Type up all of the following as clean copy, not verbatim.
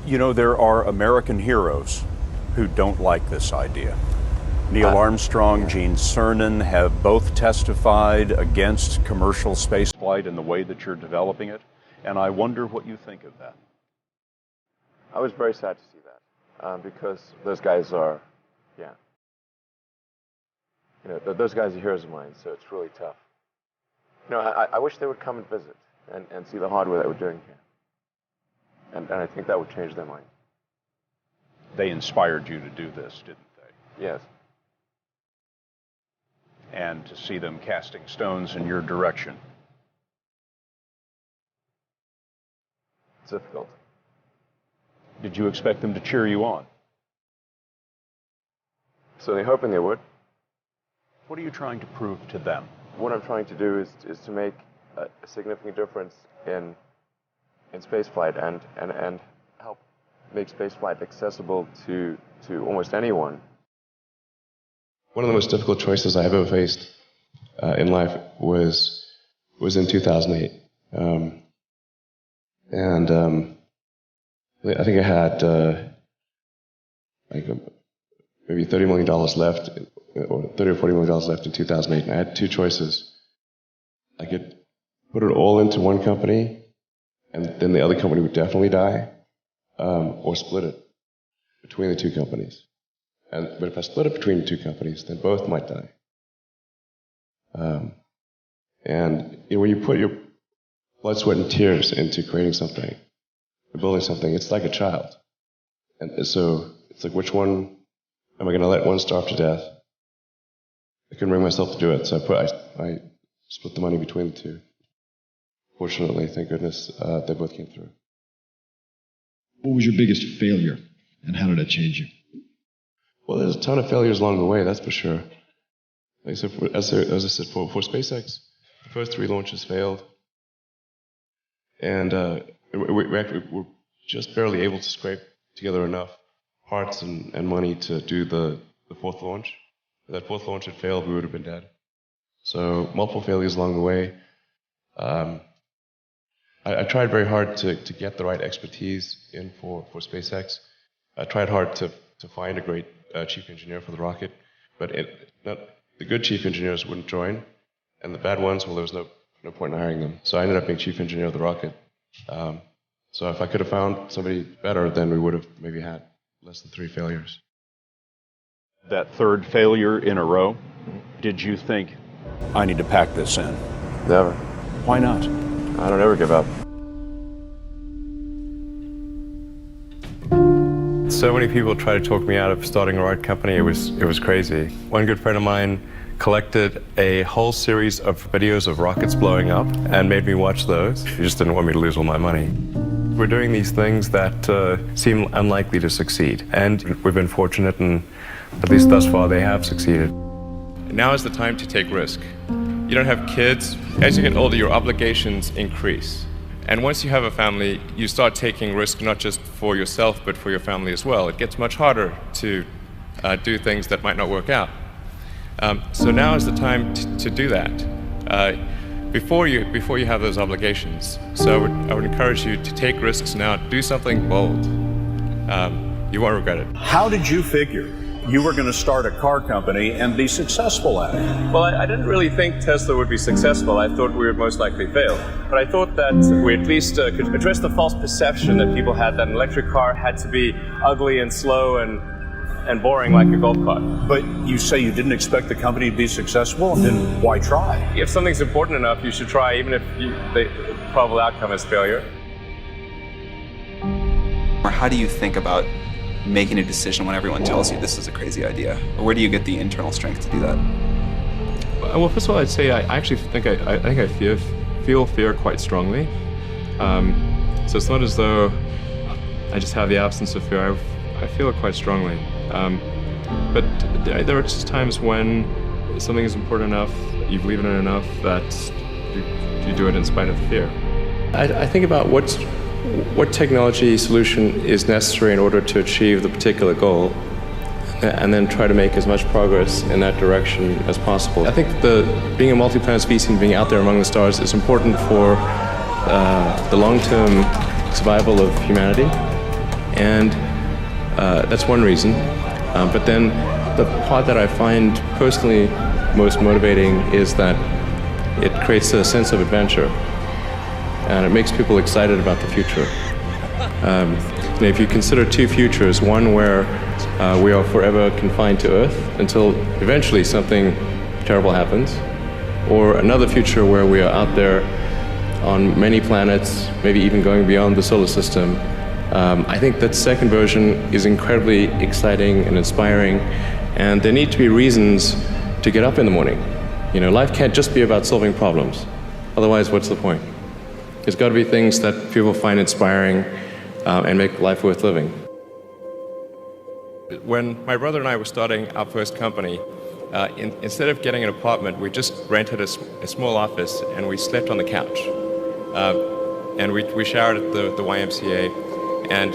You know, there are American heroes who don't like this idea. Neil Armstrong, Gene Cernan have both testified against commercial spaceflight in the way that you're developing it, and I wonder what you think of that. I was very sad to see that, because those guys are, those guys are heroes of mine, so it's really tough. I wish they would come and visit and see the hardware that we're doing here. And I think that would change their mind. They inspired you to do this, didn't they? Yes. And to see them casting stones in your direction. It's difficult. Did you expect them to cheer you on? So they're hoping they would. What are you trying to prove to them? What I'm trying to do is to make a significant difference in spaceflight and help make spaceflight accessible to almost anyone. One of the most difficult choices I've ever faced in life was in 2008. I think I had maybe $30 million left, or $30 or $40 million left in 2008, and I had two choices. I could put it all into one company, and then the other company would definitely die, or split it between the two companies. But if I split it between the two companies, then both might die. When you put your blood, sweat, and tears into creating something, building something, it's like a child. And so it's like, which one am I going to let one starve to death? I couldn't bring myself to do it, so I split the money between the two. Fortunately, thank goodness, they both came through. What was your biggest failure, and how did it change you? Well, there's a ton of failures along the way, that's for sure. Like, so as I said, for SpaceX, the first 3 launches failed. And we're just barely able to scrape together enough parts and money to do the 4th launch. If that 4th launch had failed, we would have been dead. So multiple failures along the way. I tried very hard to get the right expertise in for SpaceX. I tried hard to find a great chief engineer for the rocket, but the good chief engineers wouldn't join, and the bad ones, well, there was no point in hiring them. So I ended up being chief engineer of the rocket. So if I could have found somebody better, then we would have maybe had less than 3 failures. That 3rd failure in a row, did you think, I need to pack this in? Never. Why not? I don't ever give up. So many people tried to talk me out of starting a rocket company. It was crazy. One good friend of mine collected a whole series of videos of rockets blowing up and made me watch those. He just didn't want me to lose all my money. We're doing these things that seem unlikely to succeed, and we've been fortunate, and at least thus far they have succeeded. Now is the time to take risk. You don't have kids. As you get older, your obligations increase. And once you have a family, you start taking risk not just for yourself, but for your family as well. It gets much harder to do things that might not work out. So now is the time to do that before you have those obligations. So I would encourage you to take risks now. Do something bold. You won't regret it. How did you figure you were going to start a car company and be successful at it? Well, I didn't really think Tesla would be successful. I thought we would most likely fail. But I thought that we at least could address the false perception that people had that an electric car had to be ugly and slow and boring like a golf cart. But you say you didn't expect the company to be successful, then why try? If something's important enough, you should try, even if the probable outcome is failure. Or how do you think about making a decision when everyone tells you this is a crazy idea? Or where do you get the internal strength to do that? Well, first of all, I'd say I actually think I feel fear quite strongly. So it's not as though I just have the absence of fear. I feel it quite strongly. But there are just times when something is important enough, you believe in it enough, that you do it in spite of the fear. I think about what technology solution is necessary in order to achieve the particular goal, and then try to make as much progress in that direction as possible. I think being a multi-planet species and being out there among the stars is important for the long-term survival of humanity. And that's one reason. But then the part that I find personally most motivating is that it creates a sense of adventure. And it makes people excited about the future. And if you consider two futures, one where we are forever confined to Earth until eventually something terrible happens, or another future where we are out there on many planets, maybe even going beyond the solar system, I think that second version is incredibly exciting and inspiring, and there need to be reasons to get up in the morning. You know, life can't just be about solving problems. Otherwise, what's the point? There's got to be things that people find inspiring and make life worth living. When my brother and I were starting our first company, instead of getting an apartment, we just rented a small office and we slept on the couch. And we showered at the YMCA, and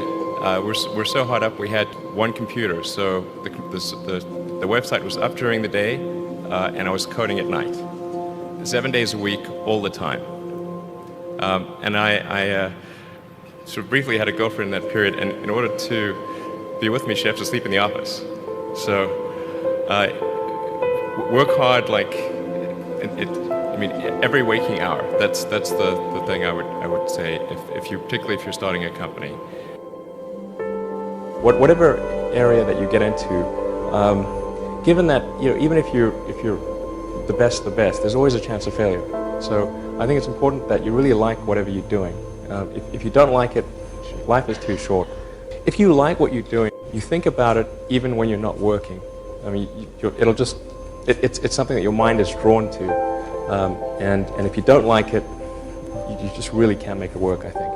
we're so hot up we had one computer, so the website was up during the day, and I was coding at night, 7 days a week, all the time. And I sort of briefly had a girlfriend in that period, and in order to be with me, she had to sleep in the office. So work hard, like every waking hour. That's the thing I would say particularly if you're starting a company. Whatever area that you get into, given that even if you're the best, there's always a chance of failure. So I think it's important that you really like whatever you're doing. If you don't like it, life is too short. If you like what you're doing, you think about it even when you're not working. I mean, it's something that your mind is drawn to. And if you don't like it, you just really can't make it work, I think.